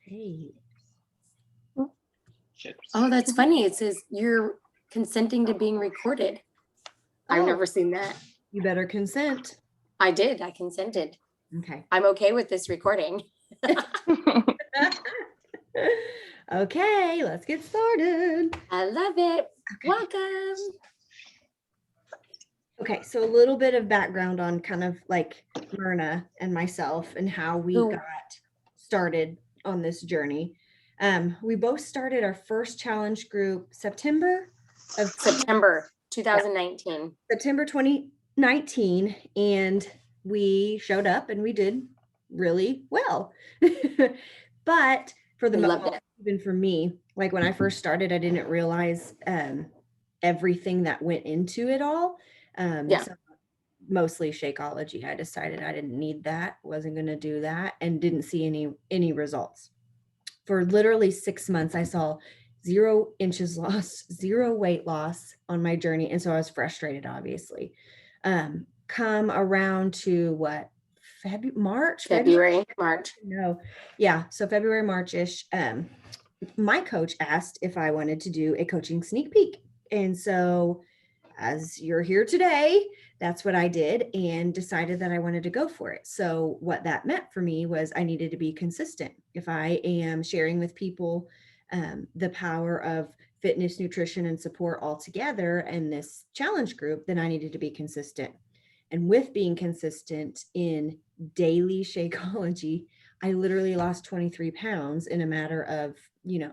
Hey. Oh, that's funny. It says you're consenting to being recorded. I've never seen that. You better consent. I did. I consented. Okay. I'm okay with this recording. Okay, let's get started. I love it. Okay. Welcome. Okay, so a little bit of background on kind of like Myrna and myself and how we got started on this journey. We both started our first challenge group September 2019. September 2019, and we showed up and we did really well. But for the most part, even for me, like when I first started, I didn't realize everything that went into it all. So mostly Shakeology. I decided I didn't need that, wasn't going to do that, and didn't see any results. For literally 6 months, I saw 0 inches lost, 0 weight loss on my journey. And so I was frustrated, obviously. Come around to what? March? No. Yeah. So February, March-ish. My coach asked if I wanted to do a coaching sneak peek. And so as you're here today, that's what I did and decided that I wanted to go for it. So what that meant for me was I needed to be consistent. If I am sharing with people the power of fitness, nutrition, and support all together in this challenge group, then I needed to be consistent. And with being consistent in daily Shakeology, I literally lost 23 pounds in a matter of,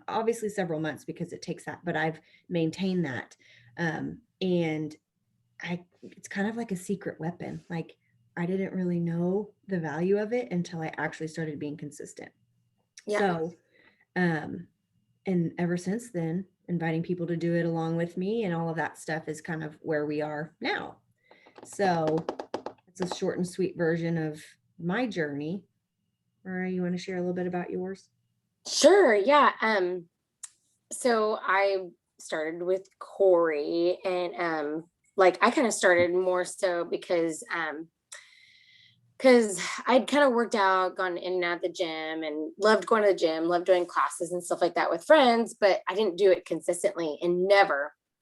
obviously several months because it takes that, but I've maintained that. And it's kind of like a secret weapon. Like I didn't really know the value of it until I actually started being consistent. Yeah. So, and ever since then, inviting people to do it along with me and all of that stuff is kind of where we are now. So it's a short and sweet version of my journey. Or you want to share a little bit about yours? Sure. Yeah. So I started with Corey, and I kind of started more so because I'd kind of worked out, gone in and out of the gym, and loved going to the gym, loved doing classes and stuff like that with friends, but I didn't do it consistently, and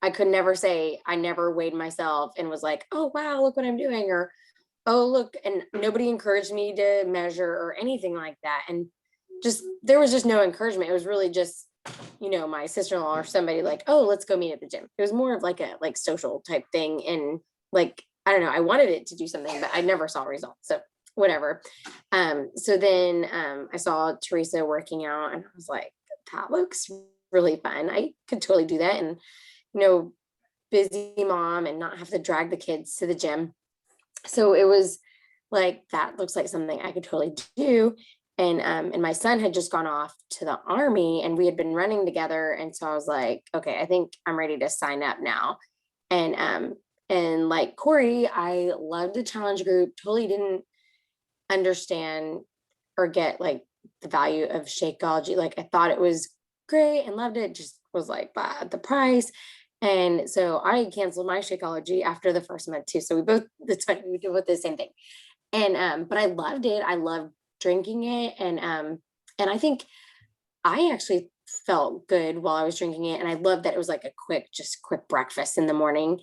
I could never say I never weighed myself and was like, oh wow, look what I'm doing, or oh look, and nobody encouraged me to measure or anything like that, and there was just no encouragement. It was really just my sister-in-law or somebody like, oh, let's go meet at the gym. It was more of like a social type thing, and I don't know, I wanted it to do something, but I never saw results, so whatever. So then I saw Teresa working out, and I was like, that looks really fun. I could totally do that, and busy mom and not have to drag the kids to the gym. So it was like, that looks like something I could totally do. And my son had just gone off to the Army, and we had been running together. And so I was like, okay, I think I'm ready to sign up now. And like Corey, I loved the challenge group, totally didn't understand or get like the value of Shakeology. Like I thought it was great and loved it, just was like, the price. And so I canceled my Shakeology after the first month too. So it's funny, we did the same thing. And but I loved it. I loved drinking it. And I think I actually felt good while I was drinking it. And I loved that it was like a quick breakfast in the morning.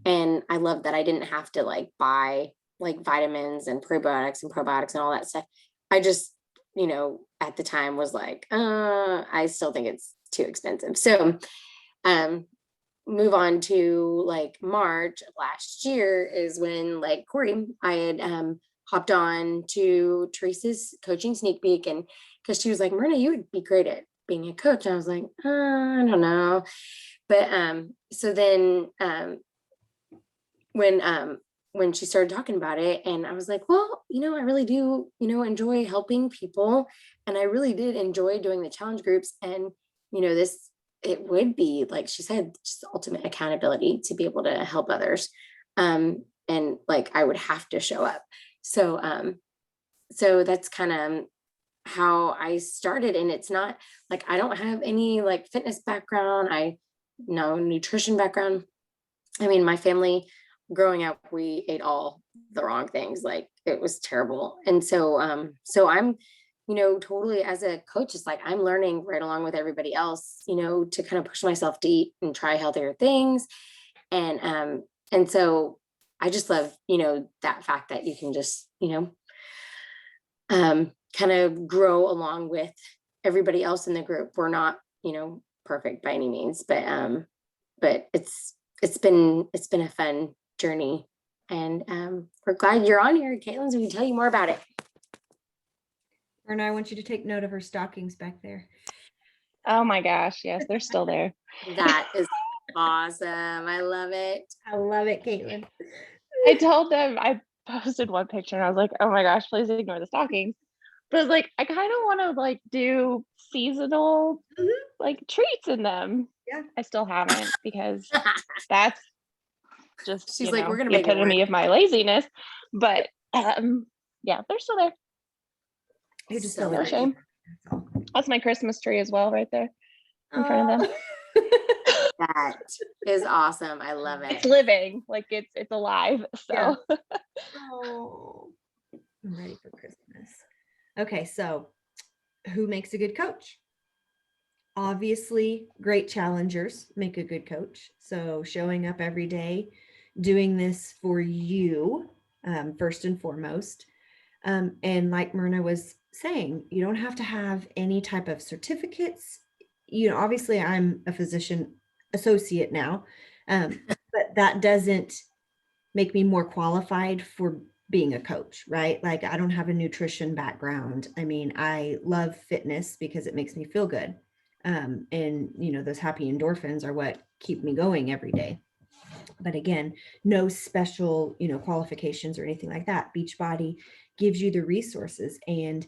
And I loved that I didn't have to buy vitamins and prebiotics and all that stuff. I just, at the time was like, I still think it's too expensive. So move on to March of last year is when Corey, I had hopped on to Teresa's coaching sneak peek, and because she was like, Myrna, you would be great at being a coach. And I was like, I don't know. But so then when she started talking about it, and I was like, well, I really do, enjoy helping people. And I really did enjoy doing the challenge groups. And, it would be, like she said, just ultimate accountability to be able to help others. And I would have to show up. So, so that's kind of how I started. And it's not I don't have any fitness background. No nutrition background. I mean, my family growing up, we ate all the wrong things. It was terrible. And so, so I'm totally as a coach, it's like I'm learning right along with everybody else, to kind of push myself to eat and try healthier things. And so I just love, that fact that you can just, kind of grow along with everybody else in the group. We're not, perfect by any means, but it's been a fun journey. And we're glad you're on here, Caitlin, so we can tell you more about it. And I want you to take note of her stockings back there. Oh my gosh, yes, they're still there. That is awesome. I love it. I love it, Caitlin. I told them, I posted one picture and I was like, oh my gosh, please ignore the stockings. But I was like, I kind of want to like do seasonal like treats in them. Yeah. I still haven't, because that's just, She's like, we're gonna the make it epitome work. of my laziness. But yeah, they're still there. You're just So so No shame. That's my Christmas tree as well, right there in front of them. That is awesome. I love it. It's living, like it's alive. So Yeah. Oh, I'm ready for Christmas. Okay, so who makes a good coach? Obviously, great challengers make a good coach. So showing up every day, doing this for you, first and foremost. And like Myrna was saying, you don't have to have any type of certificates. Obviously I'm a physician associate now, but that doesn't make me more qualified for being a coach, right? Like I don't have a nutrition background. I mean, I love fitness because it makes me feel good. And those happy endorphins are what keep me going every day. But again, no special, qualifications or anything like that. Beachbody gives you the resources. And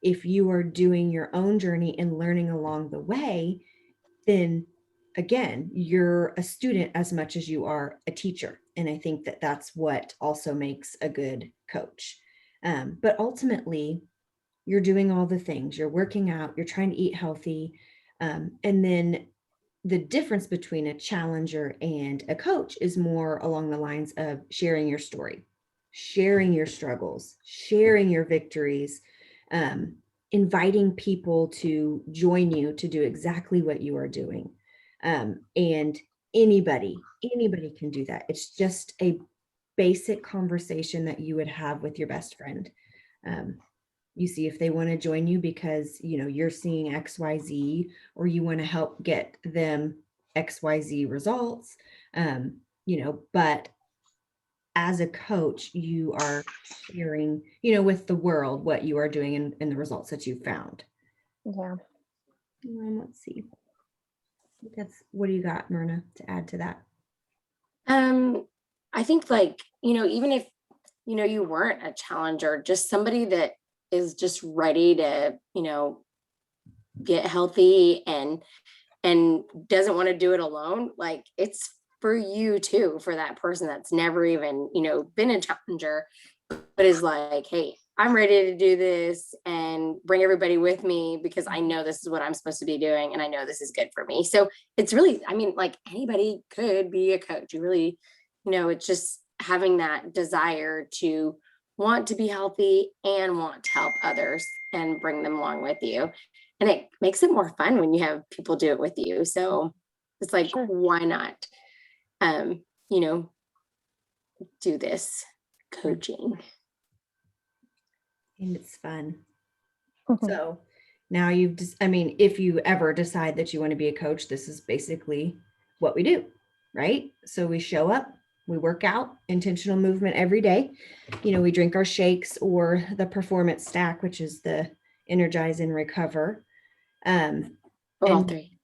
if you are doing your own journey and learning along the way, then again, you're a student as much as you are a teacher. And I think that that's what also makes a good coach. But ultimately, you're doing all the things. You're working out, you're trying to eat healthy. And then the difference between a challenger and a coach is more along the lines of sharing your story, sharing your struggles, sharing your victories, inviting people to join you to do exactly what you are doing. And anybody can do that. It's just a basic conversation that you would have with your best friend. You see if they want to join you because you're seeing XYZ, or you want to help get them XYZ results. But as a coach, you are sharing with the world what you are doing and the results that you've found. yeah. Let's see, what do you got, Myrna, to add to that? I think even if you weren't a challenger, just somebody that is just ready to get healthy and doesn't want to do it alone, like it's for you too, for that person that's never even been a challenger, but is like, hey, I'm ready to do this and bring everybody with me because I know this is what I'm supposed to be doing and I know this is good for me. So it's really, like anybody could be a coach. You really, it's just having that desire to want to be healthy and want to help others and bring them along with you. And it makes it more fun when you have people do it with you. So it's like, Sure. why not, do this coaching? And it's fun. So now if you ever decide that you want to be a coach, this is basically what we do, right? So we show up, we work out, intentional movement every day. We drink our shakes or the performance stack, which is the energize and recover. Or all three.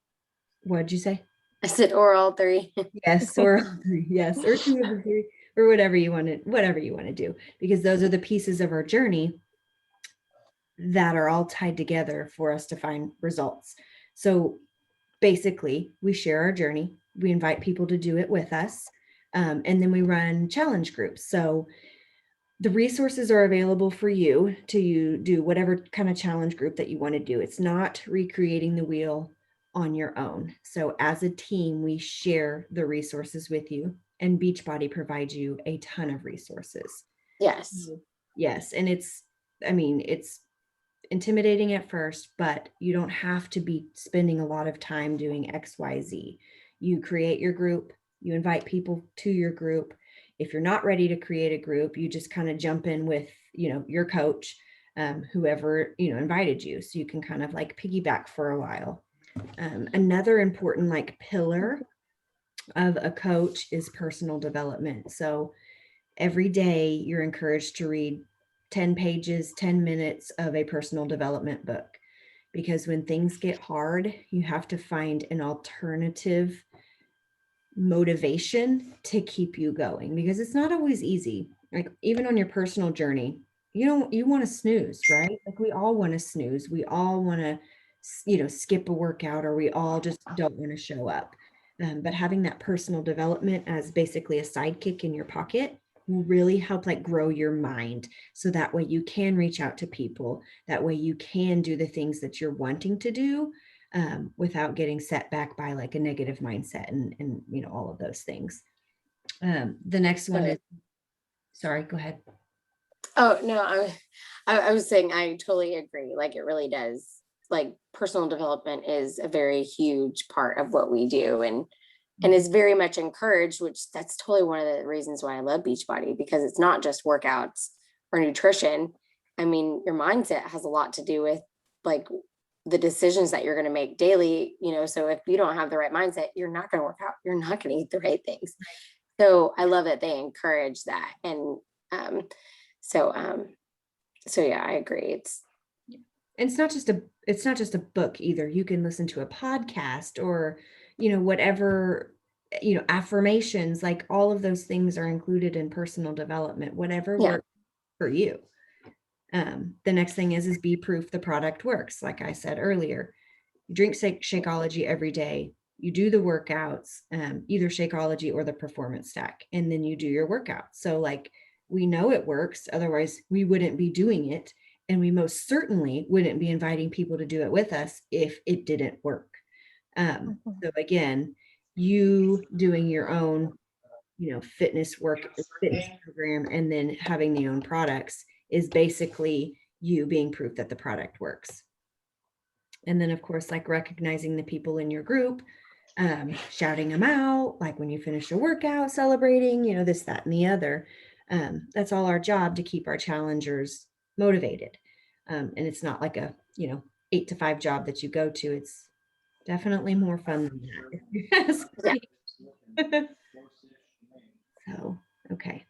What'd you say? I said, or all three. Yes, or all three. Yes, or two of the three, or whatever you want to do, because those are the pieces of our journey that are all tied together for us to find results. So basically, we share our journey. We invite people to do it with us. And then we run challenge groups. So the resources are available for you to do whatever kind of challenge group that you want to do. It's not recreating the wheel on your own. So as a team, we share the resources with you, and Beachbody provides you a ton of resources. Yes. Yes. And it's intimidating at first, but you don't have to be spending a lot of time doing XYZ. You create your group, you invite people to your group. If you're not ready to create a group, you just kind of jump in with, your coach, whoever, invited you. So you can kind of like piggyback for a while. Another important like pillar of a coach is personal development. So every day you're encouraged to read 10 pages, 10 minutes of a personal development book, because when things get hard, you have to find an alternative motivation to keep you going, because it's not always easy. Like even on your personal journey, you want to snooze, right? Like we all want to snooze. We all want to, skip a workout, or we all just don't want to show up. But having that personal development as basically a sidekick in your pocket will really help like grow your mind. So that way you can reach out to people. That way you can do the things that you're wanting to do, without getting set back by like a negative mindset and all of those things. The next one is, sorry, go ahead. Oh, no, I was saying, I totally agree. Like it really does. Like personal development is a very huge part of what we do, and is very much encouraged, which that's totally one of the reasons why I love Beachbody, because it's not just workouts or nutrition. I mean, your mindset has a lot to do with like the decisions that you're going to make daily, so if you don't have the right mindset, you're not going to work out, you're not going to eat the right things. So I love that they encourage that. And so yeah, I agree. It's not just a book either. You can listen to a podcast or, whatever, affirmations, like all of those things are included in personal development, whatever works for you. The next thing is be proof the product works. Like I said earlier, you drink Shakeology every day, you do the workouts, either Shakeology or the performance stack, and then you do your workout. So like, we know it works, otherwise we wouldn't be doing it. And we most certainly wouldn't be inviting people to do it with us if it didn't work. So again, you doing your own, fitness program, and then having the own products is basically you being proof that the product works. And then of course, like recognizing the people in your group, shouting them out, like when you finish a workout, celebrating, this, that, and the other. That's all our job, to keep our challengers motivated. And it's not like a, 8 to 5 job that you go to. It's definitely more fun than that, if you ask me. So, okay.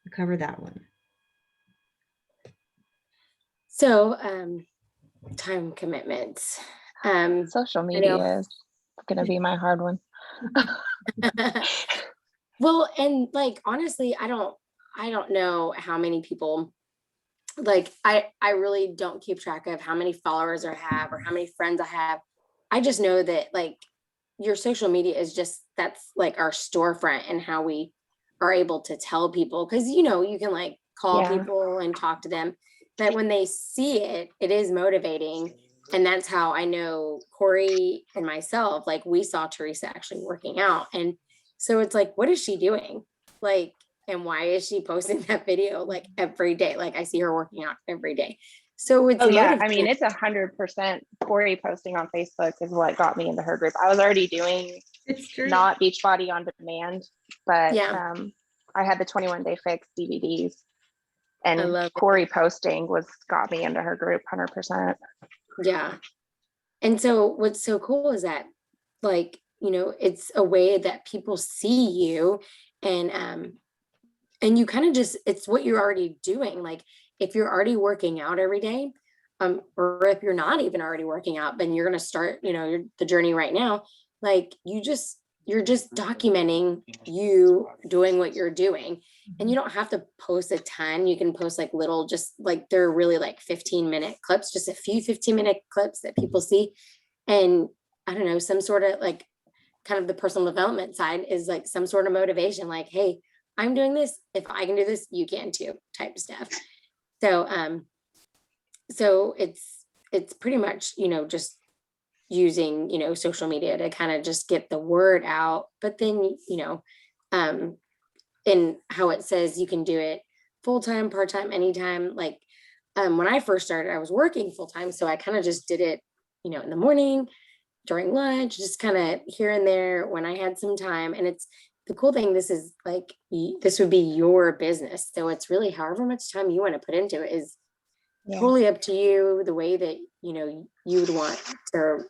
We'll cover that one. So, time commitments. Social media is going to be my hard one. Well, and like, honestly, I don't know how many people, like, I really don't keep track of how many followers I have or how many friends I have. I just know that like your social media is just, that's like our storefront and how we are able to tell people. Cause you can like call people and talk to them, but when they see it, it is motivating. And that's how I know Corey and myself, like we saw Teresa actually working out. And so it's like, what is she doing? Like, and why is she posting that video like every day? Like I see her working out every day. So it's I mean, it's 100% Corey posting on Facebook is what got me into her group. I was already doing not Beachbody on demand, but I had the 21 Day Fix DVDs, and Corey posting got me into her group 100%. Yeah. And so what's so cool is that like, it's a way that people see you, and you kind of just, it's what you're already doing. Like if you're already working out every day, or if you're not even already working out, then you're going to start, the journey right now. Like you're just documenting you doing what you're doing, and you don't have to post a ton. You can post like little, just like they're really like 15-minute clips, just a few 15-minute clips that people see. And I don't know, some sort of like kind of the personal development side is like some sort of motivation, like, hey, I'm doing this. If I can do this, you can too, type stuff. So, so it's pretty much, just using, social media to kind of just get the word out. But then, and how it says you can do it full-time, part-time, anytime. Like when I first started, I was working full time. So I kind of just did it, in the morning, during lunch, just kind of here and there when I had some time. And it's the cool thing. This is like, this would be your business. So it's really however much time you want to put into it is totally up to you. The way that, you would want to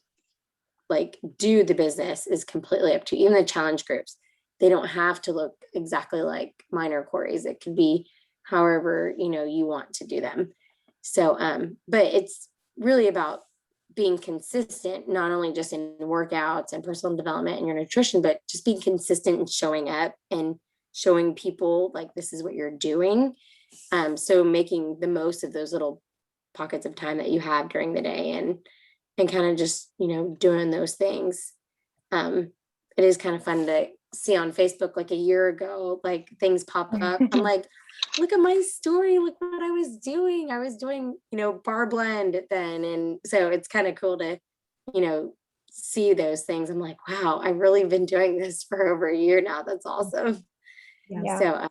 like do the business is completely up to you. Even the challenge groups, they don't have to look exactly like mine or Corey's. It could be however, you want to do them. So, but it's really about being consistent, not only just in workouts and personal development and your nutrition, but just being consistent and showing up and showing people like this is what you're doing. So making the most of those little pockets of time that you have during the day and kind of just, doing those things. It is kind of fun to see on Facebook, like a year ago, like things pop up. I'm like, look at my story. Look what I was doing. I was doing, bar blend then. And so it's kind of cool to, see those things. I'm like, wow, I've really been doing this for over a year now. That's awesome. Yeah. So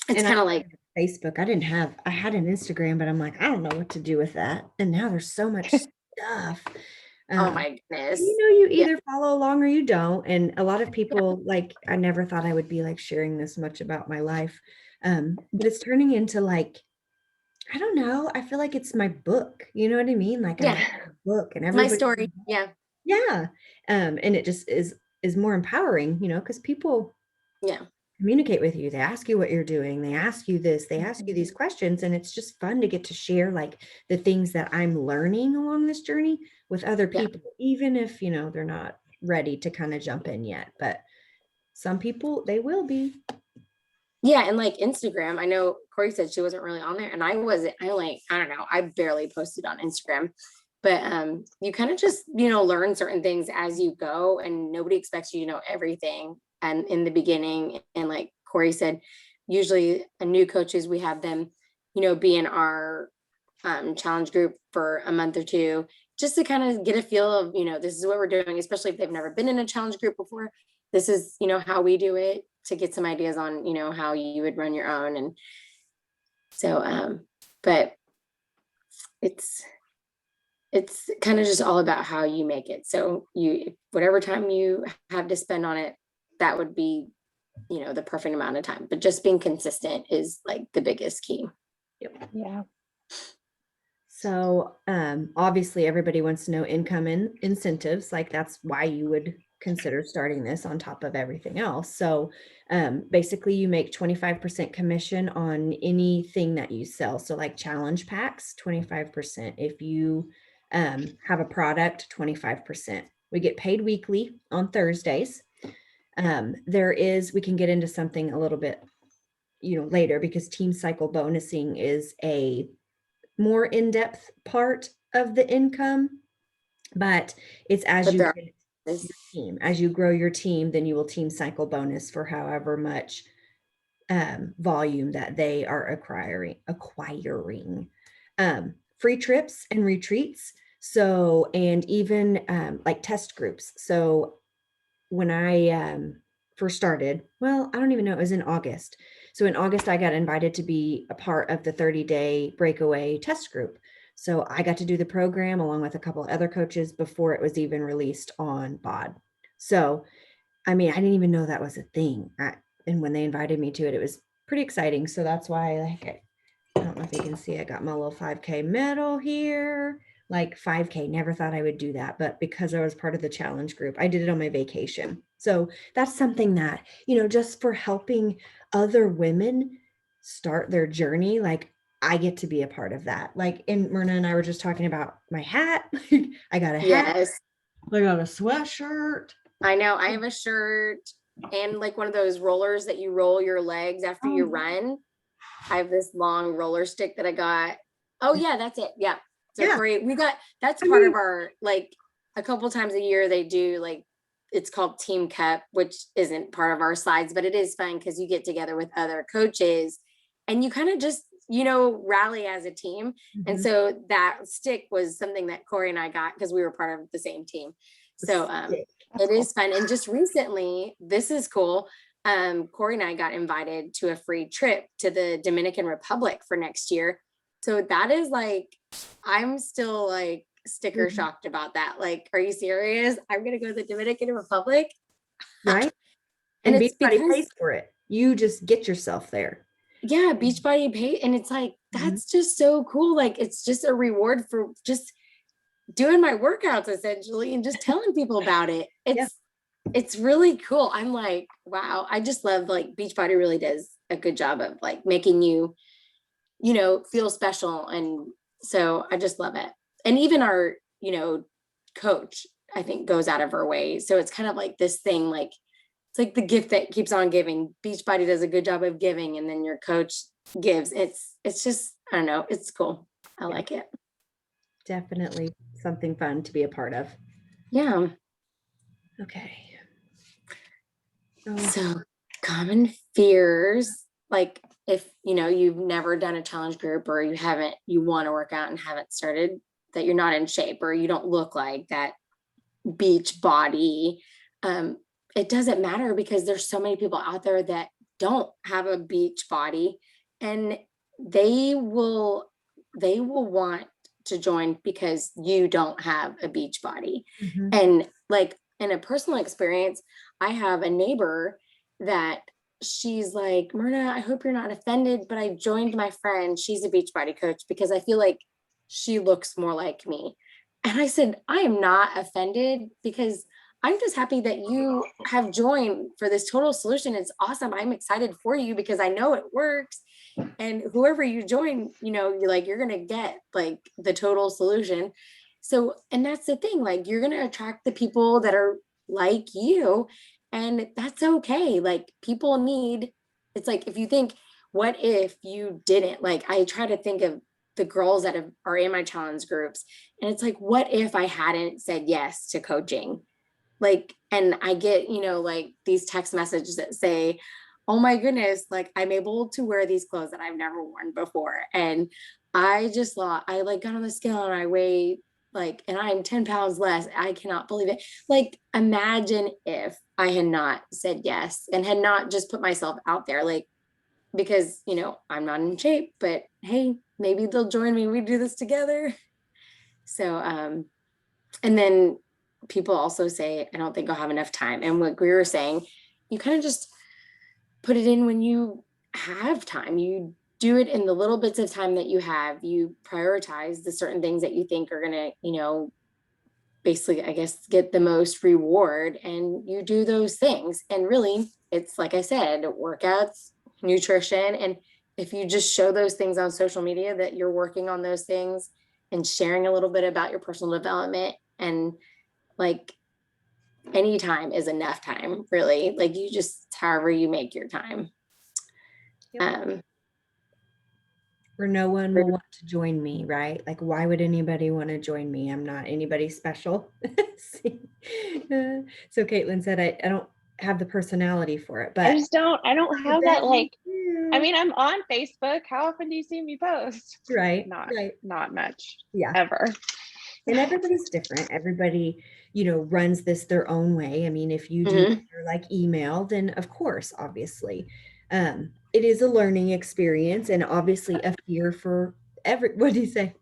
it's kind of like Facebook. I had an Instagram, but I'm like, I don't know what to do with that. And now there's so much stuff. Oh my goodness. You either follow along or you don't. And a lot of people, like, I never thought I would be like sharing this much about my life. But it's turning into like, I don't know. I feel like it's my book. You know what I mean? Like I have a book and everybody. My story. Yeah. Yeah. And it just is more empowering, because people communicate with you. They ask you what you're doing. They ask you this, they ask you these questions. And it's just fun to get to share like the things that I'm learning along this journey with other people, even if, they're not ready to kind of jump in yet. But some people, they will be. Yeah. And like Instagram, I know Corey said she wasn't really on there and I wasn't, I don't know, I barely posted on Instagram, but you kind of just, learn certain things as you go and nobody expects you to know everything. And in the beginning, and like Corey said, usually new coaches, we have them, be in our challenge group for a month or two, just to kind of get a feel of, this is what we're doing, especially if they've never been in a challenge group before. This is, how we do it, to get some ideas on, how you would run your own. And so, but it's kind of just all about how you make it. So whatever time you have to spend on it, that would be, the perfect amount of time, but just being consistent is like the biggest key. Yep. Yeah. So, obviously everybody wants to know income and incentives. Like that's why you would consider starting this on top of everything else. So, basically you make 25% commission on anything that you sell. So like challenge packs, 25%. If you, have a product, 25%. We get paid weekly on Thursdays. We can get into something a little bit, later, because team cycle bonusing is a more in-depth part of the income, but it's as you grow your team, then you will team cycle bonus for however much volume that they are acquiring. Free trips and retreats. So, and even like test groups. So when I first started, well, I don't even know, it was in August. So in August, I got invited to be a part of the 30-day breakaway test group. So I got to do the program along with a couple of other coaches before it was even released on BOD. So, I mean, I didn't even know that was a thing. And when they invited me to it, it was pretty exciting. So that's why, like, I don't know if you can see, I got my little 5K medal here. Like 5K, never thought I would do that, but because I was part of the challenge group, I did it on my vacation. So that's something that, just for helping other women start their journey, like I get to be a part of that. Like, and Myrna and I were just talking about my hat. I got a hat. Yes. I got a sweatshirt. I know. I have a shirt and like one of those rollers that you roll your legs after you run. I have this long roller stick that I got. Oh yeah, that's it. Yeah. So Corey, that's part of our, like a couple times a year they do, like it's called Team Cup, which isn't part of our slides, but it is fun because you get together with other coaches and you kind of just, rally as a team. Mm-hmm. And so that stick was something that Corey and I got because we were part of the same team. So it is fun. And just recently, this is cool. Corey and I got invited to a free trip to the Dominican Republic for next year. So that is like, I'm still like sticker shocked about that. Like, are you serious? I'm going to go to the Dominican Republic. Right. And Beachbody pays for it. You just get yourself there. Yeah. Beachbody pay. And it's like, that's just so cool. Like, it's just a reward for just doing my workouts essentially and just telling people about it. It's really cool. I'm like, wow. I just love like Beachbody really does a good job of like making you, you know, feel special. And so I just love it. And even our, you know, coach, I think goes out of her way. So it's kind of like this thing, like, it's like the gift that keeps on giving. Beachbody does a good job of giving, and then your coach gives. It's just, I don't know. It's cool. I like it. Definitely something fun to be a part of. Yeah. Okay. So common fears, like if, you know, you've never done a challenge group or you want to work out and haven't started, that you're not in shape or you don't look like that beach body. It doesn't matter because there's so many people out there that don't have a beach body, and they will want to join because you don't have a beach body. And like in a personal experience, I have a neighbor that she's like, Myrna, I hope you're not offended, but I joined my friend. She's a Beachbody coach because I feel like she looks more like me. And I said, I am not offended because I'm just happy that you have joined for this total solution. It's awesome. I'm excited for you because I know it works. And whoever you join, you know, you're going to get like the total solution. So, and that's the thing, like, you're going to attract the people that are like you, and that's okay. Like, people need, it's like, if you think, what if you didn't, like, I try to think of the girls that are in my challenge groups, and it's like, what if I hadn't said yes to coaching? Like, and I get, you know, like these text messages that say, oh my goodness, like I'm able to wear these clothes that I've never worn before. And I just thought, I like got on the scale and I weigh like, and I'm 10 pounds less. I cannot believe it. Like, imagine if I had not said yes and had not just put myself out there, like, because, you know, I'm not in shape, but hey, maybe they'll join me. We do this together. So, and then people also say, I don't think I'll have enough time. And what we were saying, you kind of just put it in when you have time. You do it in the little bits of time that you have. You prioritize the certain things that you think are going to, you know, basically, I guess, get the most reward, and you do those things. And really, it's like I said, workouts, nutrition. And if you just show those things on social media that you're working on those things and sharing a little bit about your personal development, and like, any time is enough time, really. Like, you just, however you make your time. Where no one will want to join me, right? Like, why would anybody want to join me? I'm not anybody special. So Caitlin said, I don't have the personality for it, but I don't have that. Like, I mean, I'm on Facebook. How often do you see me post? Right. Not much. Yeah. Ever. And everybody's different. Everybody, you know, runs this their own way. I mean, if you do like email, then of course, obviously, it is a learning experience, and obviously a fear for what did he say?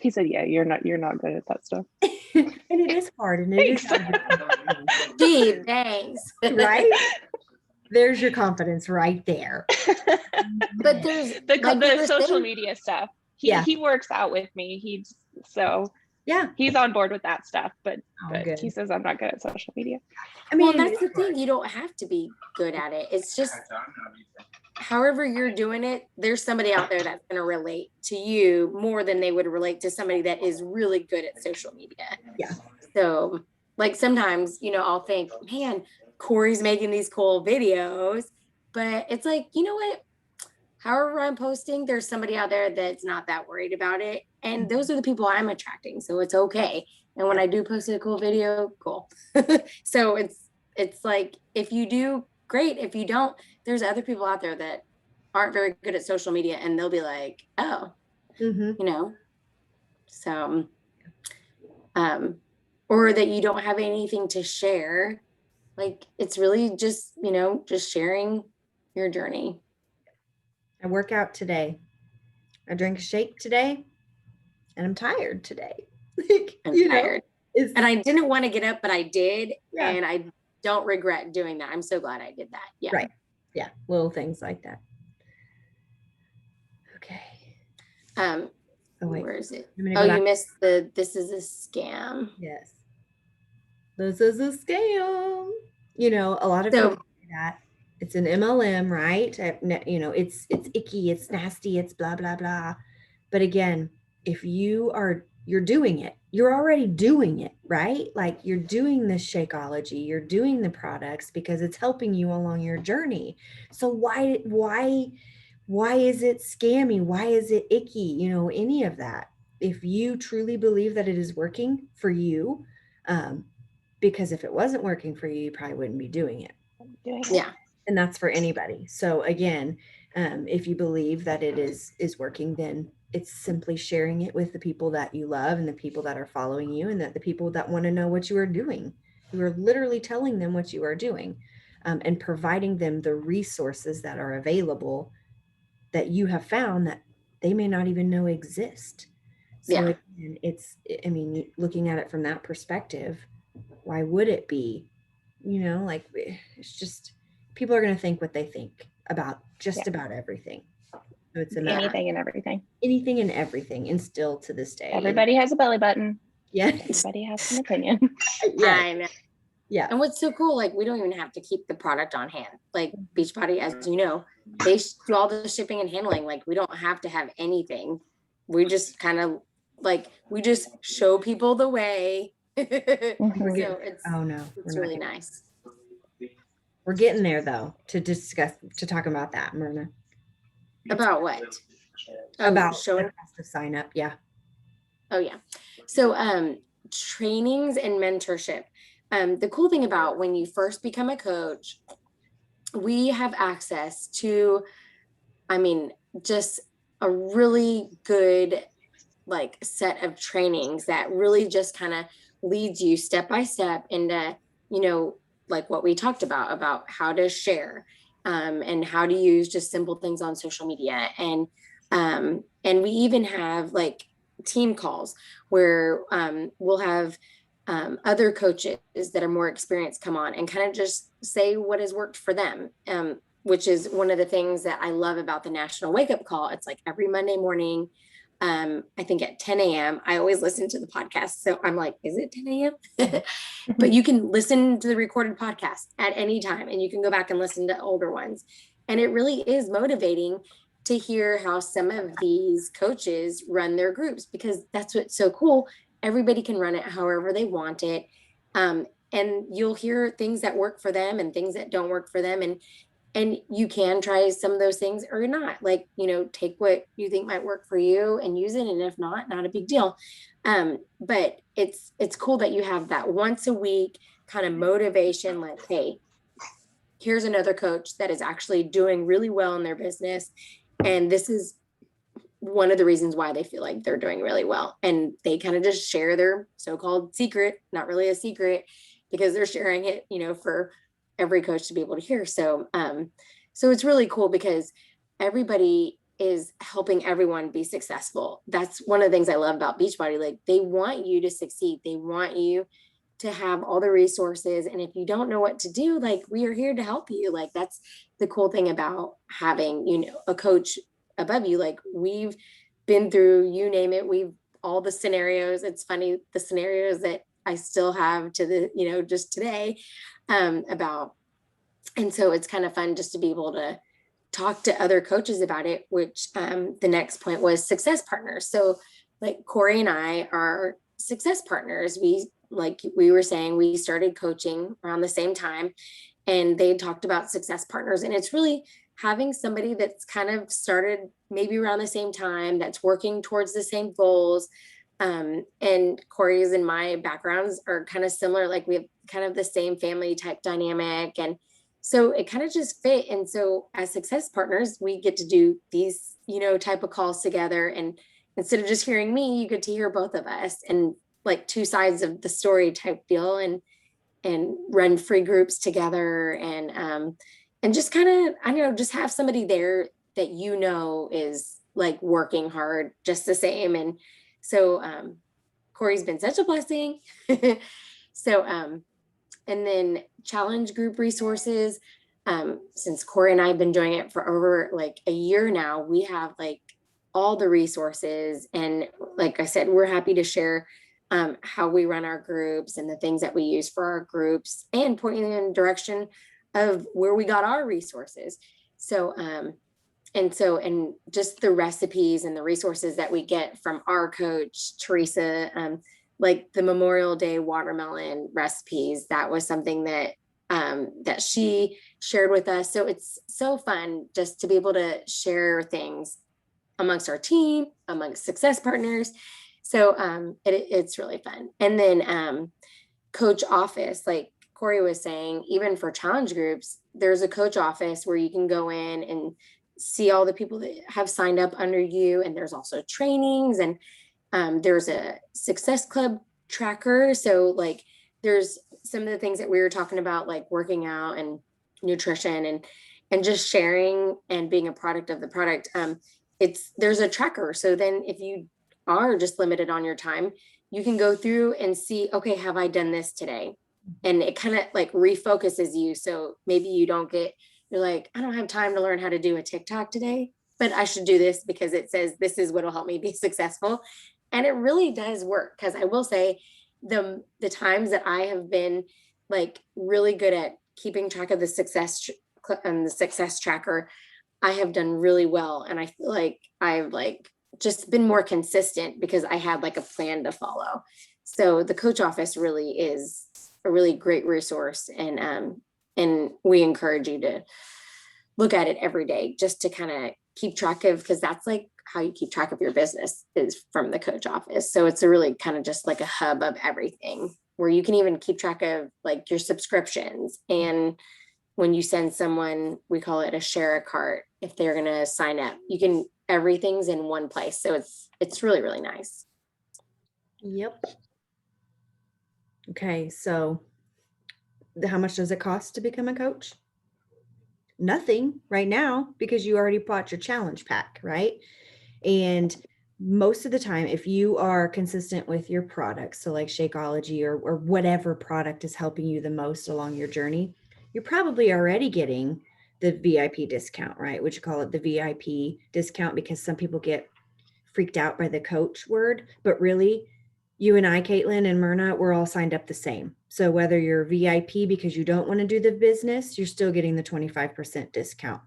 He said, yeah, you're not good at that stuff. And it is hard, and it is Gee, thanks. Right? There's your confidence right there. But there's the social media stuff. He works out with me. He's on board with that stuff, but he says I'm not good at social media. I mean, well, that's the thing. You don't have to be good at it. It's just however you're doing it, there's somebody out there that's going to relate to you more than they would relate to somebody that is really good at social media. Yeah. So, like, sometimes, you know, I'll think, man, Corey's making these cool videos, but it's like, you know what? However I'm posting, there's somebody out there that's not that worried about it. And those are the people I'm attracting. So it's okay. And when I do post a cool video, cool. So it's like, if you do, great. If you don't, there's other people out there that aren't very good at social media, and they'll be like, oh, you know, so, or that you don't have anything to share. Like, it's really just, you know, just sharing your journey. I work out today. I drank a shake today and I'm tired today. I'm tired. And I didn't want to get up, but I did. Yeah. And I don't regret doing that. I'm so glad I did that. Yeah. Right. Yeah. Little things like that. Okay. Oh, wait. Where is it? Oh, you missed this is a scam. Yes. This is a scam. You know, a lot of people say that. It's an MLM, right? You know, it's icky, it's nasty, it's blah, blah, blah. But again, if you're doing it, you're already doing it, right? Like you're doing the Shakeology, you're doing the products because it's helping you along your journey. So why is it scammy? Why is it icky? You know, any of that. If you truly believe that it is working for you, because if it wasn't working for you, you probably wouldn't be doing it. Yeah. And that's for anybody. So again, if you believe that it is working, then it's simply sharing it with the people that you love and the people that are following you, and that the people that want to know what you are doing. You are literally telling them what you are doing, and providing them the resources that are available that you have found that they may not even know exist. So again, I mean, looking at it from that perspective, why would it be? You know, like it's just, people are going to think what they think about just about everything. So it's anything and everything. Anything and everything, and still to this day. Everybody has a belly button. Yeah. Everybody has an opinion. Yeah. I know. Yeah. And what's so cool, like we don't even have to keep the product on hand. Like Beachbody, as you know, they do all the shipping and handling. Like we don't have to have anything. We just kind of we just show people the way. So it's really nice. We're getting there though, to talk about that, Myrna. About what? About showing to sign up. Yeah. Oh yeah. So trainings and mentorship. The cool thing about when you first become a coach, we have access to, I mean, just a really good set of trainings that really just kind of leads you step by step into, you know, like what we talked about how to share, and how to use just simple things on social media. And we even have team calls where we'll have other coaches that are more experienced come on and kind of just say what has worked for them, which is one of the things that I love about the National Wake Up Call. It's like every Monday morning, I think at 10 a.m. I always listen to the podcast. So I'm like, is it 10 a.m.? But you can listen to the recorded podcast at any time, and you can go back and listen to older ones. And it really is motivating to hear how some of these coaches run their groups, because that's what's so cool. Everybody can run it however they want it. And you'll hear things that work for them and things that don't work for them. And you can try some of those things or not, take what you think might work for you and use it. And if not a big deal. But it's cool that you have that once a week kind of motivation, like, hey, here's another coach that is actually doing really well in their business. And this is one of the reasons why they feel like they're doing really well. And they kind of just share their so-called secret, not really a secret, because they're sharing it, for every coach to be able to hear. So, so it's really cool because everybody is helping everyone be successful. That's one of the things I love about Beachbody. Like, they want you to succeed. They want you to have all the resources. And if you don't know what to do, we are here to help you. That's the cool thing about having, a coach above you. We've been through, you name it, all the scenarios. It's funny, the scenarios that I still have to the, just today, about. And so it's kind of fun just to be able to talk to other coaches about it, which the next point was success partners. So Corey and I are success partners. We were saying, we started coaching around the same time, and they talked about success partners. And it's really having somebody that's kind of started maybe around the same time, that's working towards the same goals. And Corey's and my backgrounds are kind of similar. We have kind of the same family type dynamic. And so it kind of just fit. And so as success partners, we get to do these, type of calls together. And instead of just hearing me, you get to hear both of us, and two sides of the story type deal, and run free groups together. And just kind of, I don't know, just have somebody there that is like working hard just the same. And so Corey's been such a blessing. So and then challenge group resources, since Corey and I have been doing it for over like a year now, we have like all the resources. And like I said, we're happy to share how we run our groups and the things that we use for our groups, and pointing in the direction of where we got our resources. So and just the recipes and the resources that we get from our coach, Teresa, like the Memorial Day watermelon recipes, that was something that that she shared with us. So it's so fun just to be able to share things amongst our team, amongst success partners. So it's really fun. And then coach office, like Corey was saying, even for challenge groups, there's a coach office where you can go in and see all the people that have signed up under you. And there's also trainings, and there's a success club tracker. So like there's some of the things that we were talking about, like working out and nutrition and just sharing and being a product of the product. There's a tracker. So then if you are just limited on your time, you can go through and see, okay, have I done this today? And it kind of like refocuses you. So maybe you're like, I don't have time to learn how to do a TikTok today, but I should do this because it says this is what will help me be successful. And it really does work. Because I will say the times that I have been like really good at keeping track of the success and the success tracker, I have done really well. And I feel like I've like just been more consistent because I had like a plan to follow. So the coach office really is a really great resource. And we encourage you to look at it every day just to kind of keep track of, because that's like how you keep track of your business is from the coach office. So it's a really kind of just like a hub of everything, where you can even keep track of like your subscriptions. And when you send someone, we call it a share a cart, if they're going to sign up, everything's in one place. So it's really, really nice. Yep. Okay. So how much does it cost to become a coach? Nothing right now, because you already bought your challenge pack, right? And most of the time, if you are consistent with your products, so like Shakeology or whatever product is helping you the most along your journey, you're probably already getting the VIP discount, right? Which you call it the VIP discount, because some people get freaked out by the coach word, but really you and I, Caitlin and Myrna, we're all signed up the same. So whether you're VIP because you don't want to do the business, you're still getting the 25% discount.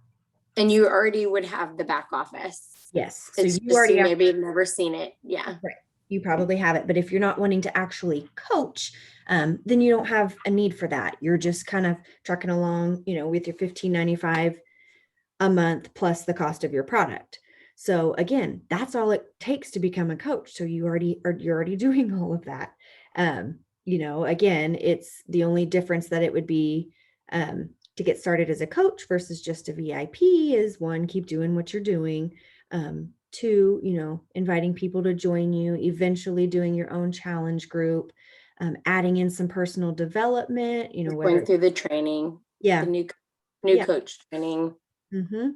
And you already would have the back office. Yes. So you already maybe you've never seen it. Yeah. Right. You probably have it. But if you're not wanting to actually coach, then you don't have a need for that. You're just kind of trucking along, with your $15.95 a month plus the cost of your product. So again, that's all it takes to become a coach. So you're already doing all of that. Again, it's the only difference that it would be to get started as a coach versus just a VIP is, one, keep doing what you're doing. Two, inviting people to join you, eventually doing your own challenge group, adding in some personal development, going through the training. Yeah. The new coach training. Mm-hmm.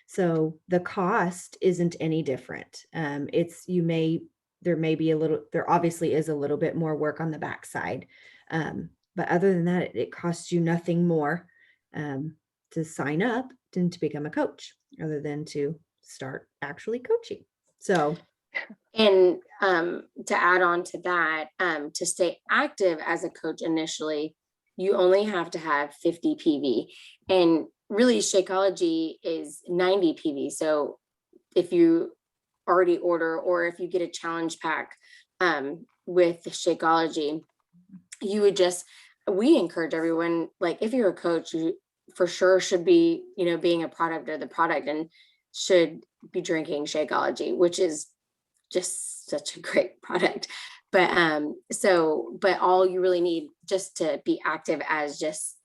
So the cost isn't any different. There obviously is a little bit more work on the backside. But other than that, it costs you nothing more to sign up than to become a coach, other than to start actually coaching. So, and to add on to that, to stay active as a coach initially, you only have to have 50 PV, and really Shakeology is 90 PV. So if you already order, or if you get a challenge pack with Shakeology, we encourage everyone, like if you're a coach, you for sure should be, being a product of the product and should be drinking Shakeology, which is just such a great product. But but all you really need just to be active as just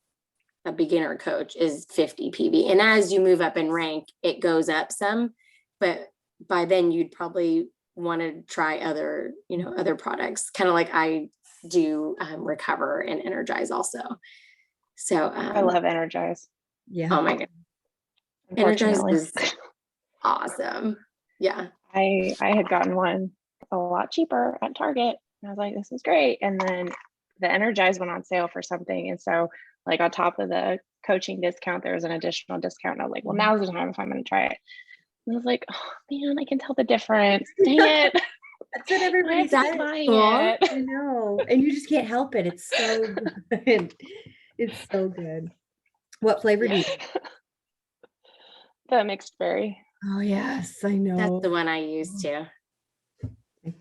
a beginner coach is 50 PV. And as you move up in rank, it goes up some, but by then you'd probably want to try other products, kind of like I do Recover and Energize also. So I love Energize. Yeah. Oh my God. Energize is awesome. Yeah. I had gotten one a lot cheaper at Target. And I was like, this is great. And then the Energize went on sale for something. And so like on top of the coaching discount, there was an additional discount. And I was like, well, now's the time if I'm going to try it. And I was like, oh man, I can tell the difference. Dang it. That's what everybody's buying it. I know. And you just can't help it. It's so good. It's so good. What flavor do you like? The mixed berry. Oh yes, I know. That's the one I use too.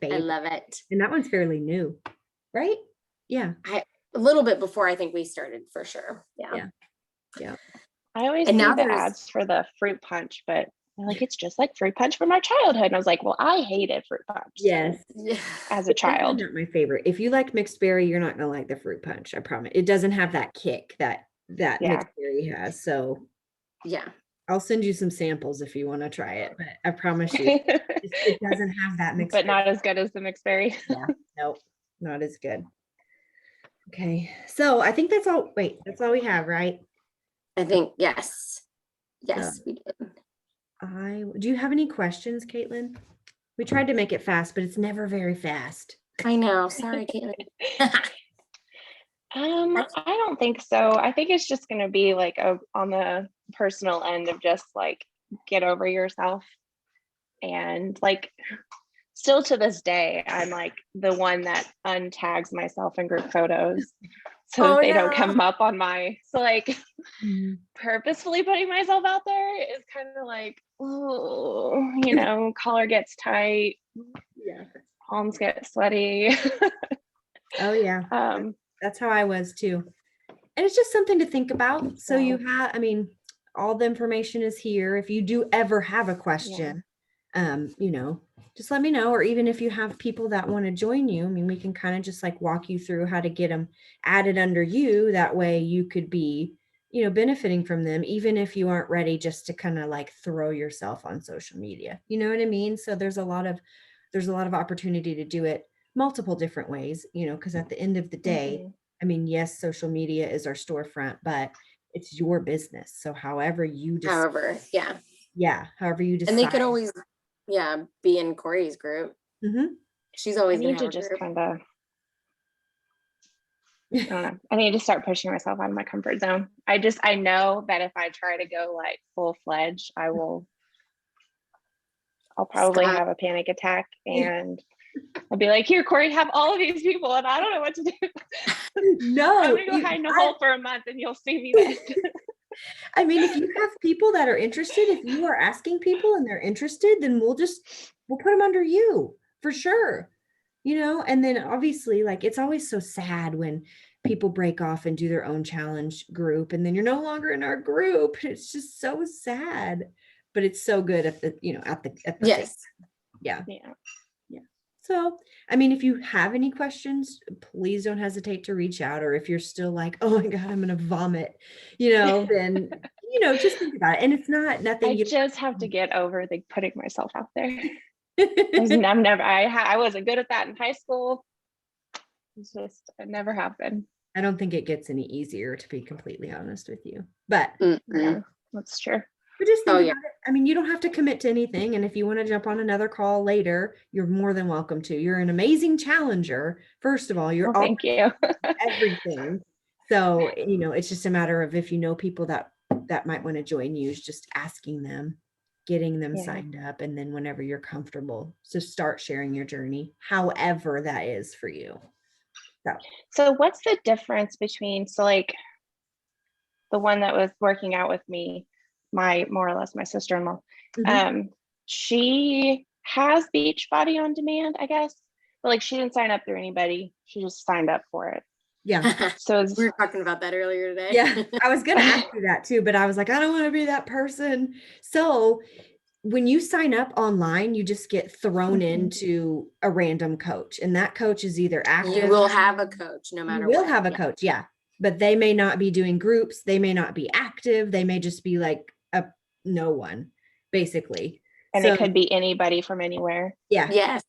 I love it. And that one's fairly new, right? Yeah. A little bit before I think we started for sure. Yeah. I always see the ads for the fruit punch, but like, it's just like fruit punch from our childhood. And I was like, well, I hated fruit punch. Yes. As a child. Not my favorite. If you like mixed berry, you're not going to like the fruit punch. I promise. It doesn't have that kick that mixed berry has. So yeah. I'll send you some samples if you want to try it, but I promise you it doesn't have that mixed but berry. Not as good as the mixed berry. Yeah. Nope. Not as good. Okay. So I think that's all. Wait, that's all we have, right? I think, yes. Yes, we did. Do you have any questions, Caitlin? We tried to make it fast, but it's never very fast. I know. Sorry, Caitlin. I don't think so. I think it's just going to be like on the personal end of just like get over yourself. And like still to this day, I'm like the one that untags myself in group photos so that they don't come up on so like purposefully putting myself out there is kind of like, oh, collar gets tight. Yeah. Palms get sweaty. Oh yeah. That's how I was too. And it's just something to think about. So you have, all the information is here. If you do ever have a question, just let me know. Or even if you have people that want to join you, we can kind of just like walk you through how to get them added under you. That way you could be, benefiting from them, even if you aren't ready just to kind of like throw yourself on social media. You know what I mean? So there's a lot of opportunity to do it multiple different ways, because at the end of the day, yes, social media is our storefront, but it's your business. So however you decide. However you decide. And they could always, be in Corey's group. Mm-hmm. She's always going to just kind of, I don't know. I need to start pushing myself out of my comfort zone. I know that if I try to go like full fledged, I'll probably have a panic attack and I'll be like, here, Corey, have all of these people and I don't know what to do. No. I'm going to go hide in a hole for a month and you'll see me then. If you have people that are interested, if you are asking people and they're interested, then we'll put them under you for sure. And then obviously like, it's always so sad when people break off and do their own challenge group and then you're no longer in our group. It's just so sad, but it's so good at the yes. Yeah. So, if you have any questions, please don't hesitate to reach out. Or if you're still like, oh my God, I'm going to vomit, then, just think about it. And it's nothing. I just have to get over putting myself out there. I wasn't good at that in high school. It never happened. I don't think it gets any easier, to be completely honest with you, but yeah, that's true. But just think about it. You don't have to commit to anything. And if you want to jump on another call later, you're more than welcome to. You're an amazing challenger. First of all, you're thank you. everything. So, it's just a matter of if you know people that might want to join you, is just asking them, getting them signed up. And then whenever you're comfortable, so start sharing your journey, however that is for you. So what's the difference between, like the one that was working out with me, more or less my sister-in-law, she has Beachbody on demand, I guess, but like she didn't sign up through anybody. She just signed up for it. Yeah. So we were talking about that earlier today. Yeah. I was going to ask you that too, but I was like, I don't want to be that person. So when you sign up online, you just get thrown into a random coach, and that coach is either active. You will have a coach no matter what. You will have a coach. Yeah. But they may not be doing groups. They may not be active. They may just be like no one, basically. And it could be anybody from anywhere. Yeah. Yes.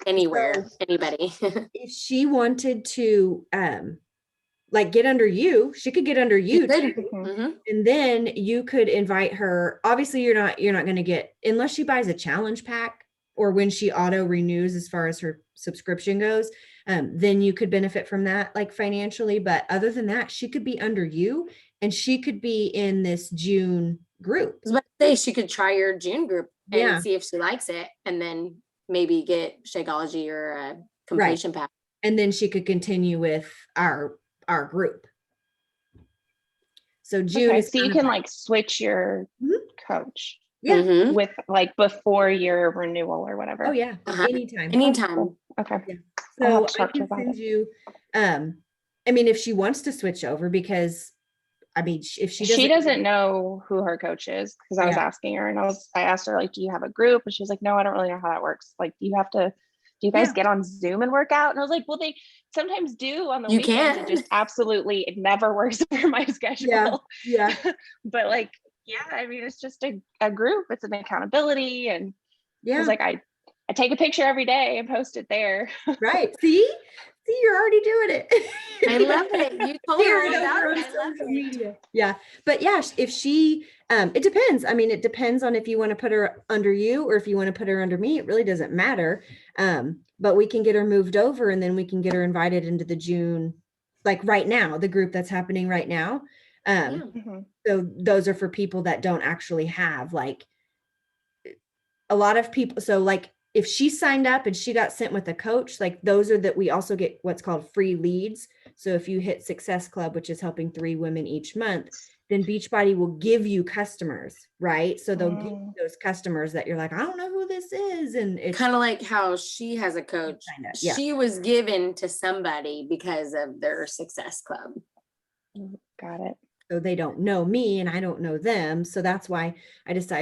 Anywhere. Anybody. If she wanted to get under you, she could get under you too. Mm-hmm. And then you could invite her. Obviously you're not going to get, unless she buys a challenge pack, or when she auto renews as far as her subscription goes, then you could benefit from that, like financially. But other than that, she could be under you and she could be in this June group. I was about to say she could try your June group and see if she likes it, and then maybe get Shakeology or a completion pack. And then she could continue with our group. So June is so you can like switch your coach. Yeah. With like before your renewal or whatever. Oh yeah. Anytime. Anytime. Okay. Yeah. So I can send you, I mean, if she wants to switch over, because I mean, if she doesn't know who her coach is, because I was asking her, and I asked her, like, do you have a group? And she was like, no, I don't really know how that works. Like, do you guys get on Zoom and work out? And I was like, well, they sometimes do on the weekends. It just absolutely, it never works for my schedule. Yeah. But like, yeah, I mean, it's just a group. It's an accountability. And I was like, I take a picture every day and post it there. Right. See, you're already doing it. I love it. You told her about it. I love it. Yeah. But yeah, if she, it depends. I mean, it depends on if you want to put her under you or if you want to put her under me. It really doesn't matter. But we can get her moved over and then we can get her invited into the June, like right now, the group that's happening right now. So those are for people that don't actually have like a lot of people. So like if she signed up and she got sent with a coach, like those are that we also get what's called free leads. So if you hit Success Club, which is helping 3 women each month, then Beachbody will give you customers, right? So they'll give you those customers that you're like, I don't know who this is. And it's kind of like how she has a coach. She was given to somebody because of their Success Club. Got it. So they don't know me and I don't know them. So that's why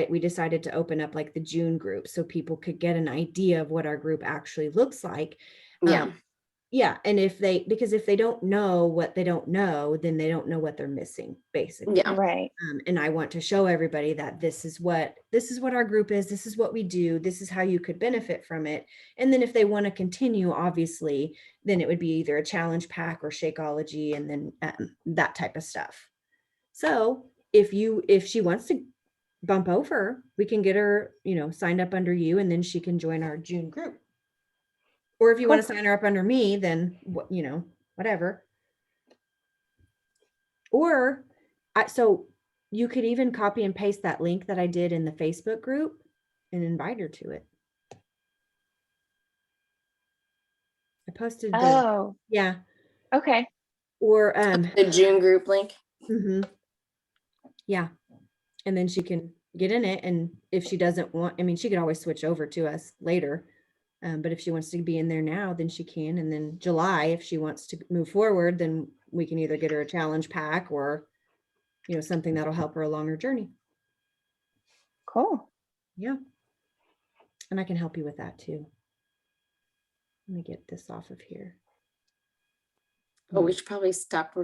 we decided to open up like the June group so people could get an idea of what our group actually looks like. Yeah. And because if they don't know what they don't know, then they don't know what they're missing, basically. Yeah. Right. And I want to show everybody that this is what our group is. This is what we do. This is how you could benefit from it. And then if they want to continue, obviously, then it would be either a challenge pack or Shakeology and then that type of stuff. So if she wants to bump over, we can get her, signed up under you and then she can join our June group. Or if you want to sign her up under me, then, whatever. Or so you could even copy and paste that link that I did in the Facebook group and invite her to it. I posted yeah. Okay. Or the June group link. Yeah. And then she can get in it. And if she doesn't want, she could always switch over to us later. But if she wants to be in there now, then she can. And then July, if she wants to move forward, then we can either get her a challenge pack or, something that'll help her along her journey. Cool. Yeah. And I can help you with that too. Let me get this off of here. Oh, we should probably stop